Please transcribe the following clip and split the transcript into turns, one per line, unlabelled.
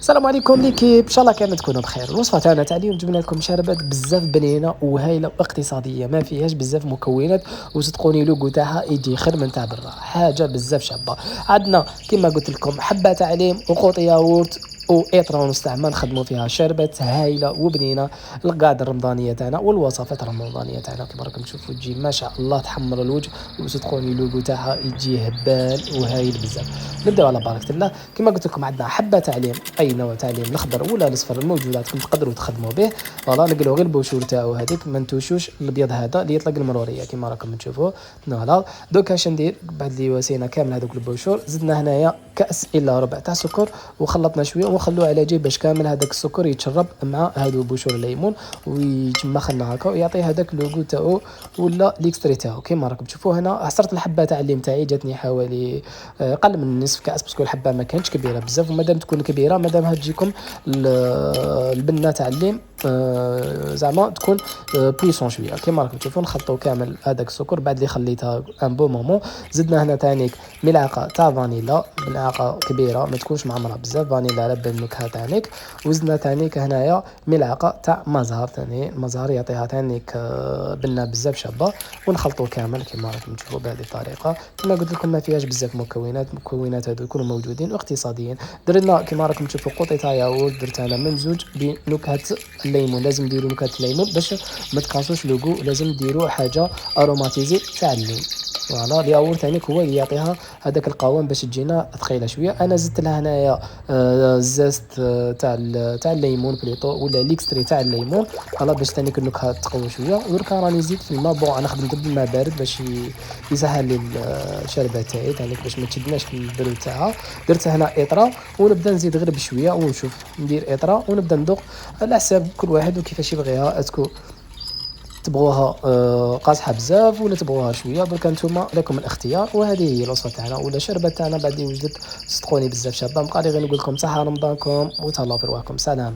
السلام عليكم ليكيب، ان شاء الله كامل تكونوا بخير. الوصفه تاعنا تاع اليوم جبنا لكم شربات بزاف بنينه وهايله واقتصاديه، ما فيهاش بزاف مكونات، وصدقوني لوغو تاعها يجي خير من تاع برا، حاجه بزاف شابه. عندنا كما قلت لكم حبه تاع عليم وقوط ياغورت واطره ونستعمل نخدموا فيها شربات هايله وبنينه القاعده الرمضانيه تاعنا والوصفات الرمضانيه تاعنا. كما راكم تشوفوا تجي ما شاء الله تحمر الوجه، وصدقوني لوغو تاعها يجي هبال وهايل بزاف. نبداو على بركه الله. كما قلت لكم عندنا حبه تعليم، اي نوع تعليم، الاخضر ولا الاصفر الموجود عندكم تقدروا تخدموا به. فوالا نقلوا غير البوشور تاعو هذيك، ما نتوشوش الابيض هذا اللي يطلق المروريه كما راكم تشوفوا. فوالا دوكا اش ندير بعد اللي واسينا كامل هذوك البوشور، زدنا هنايا كاس الا ربع تاع سكر وخلطنا شويه ونخلوه على جيب باش كامل هذاك السكر يتشرب مع هذو بوشور الليمون ويتمخنا هكا ويعطي هذاك لوغو تاعو ولا ليكستري تاعو. كما راكم تشوفوا هنا عصرت الحبه تاع الليم تاعي، جاتني حوالي قل من نصف كاس، باسكو الحبه ما كانتش كبيره بزاف، ومادام تكون كبيره مادامها تجيكم البنه تاع الليم زعما تكون بويسون شويه. كما راكم تشوفون نخلطوا كامل هذاك السكر بعد اللي خليتها ان بو مومون. زدنا هنا تانيك ملعقه تاع فانيلا، ملعقه كبيره ما تكونش معمره بزاف، فانيلا على بال النكهه تانيك. وزدنا تانيك هنايا ملعقه تاع مزهر، تاني المزهر يعطيها تانيك بنه بزاف شابه. ونخلطوا كامل كما راكم تشوفوا بهذه الطريقه. كما قلت لكم ما فيهاش بزاف مكونات هذو يكونوا موجودين واقتصاديين. درنا كما راكم تشوفوا قطيطه ياغورت، درت انا ممزوج بنكهه الليمون، لازم ديروا نكهه الليمون باش ما تكاسوش لوغو، لازم ديروا حاجه اروماتيزي تاع الليم. فوالا الياغورت تانيك هو اللي يعطيها هذاك القوام باش تجينا ثقيله شويه. انا زدت لها هنايا الزست تاع الليمون بليطو ولا ليكستري تاع الليمون، فوالا باش تانيك النكهه تقوى شويه. ودركا راني زيد في الماء، بون انا خدمت بالماء بارد باش يسهل لي الشربه تاعي تانيك باش ما تشدناش في البرد تاعها. درت هنا اطره ونبدا نزيد غير بشويه ونشوف، ندير اطره ونبدا ندوق على حساب كل واحد وكيفاش يبغيها. اسكو تبغوها قاصحه بزاف ولا تبغوها شويه، دركا نتوما لكم الاختيار. وهذه هي الوصفه تاعنا ولا الشربه تاعنا بعد اللي وجدت، صدقوني بزاف شابه. بقى لي غير نقول لكم صحه رمضانكم وتهلاو في رواحكم. سلام.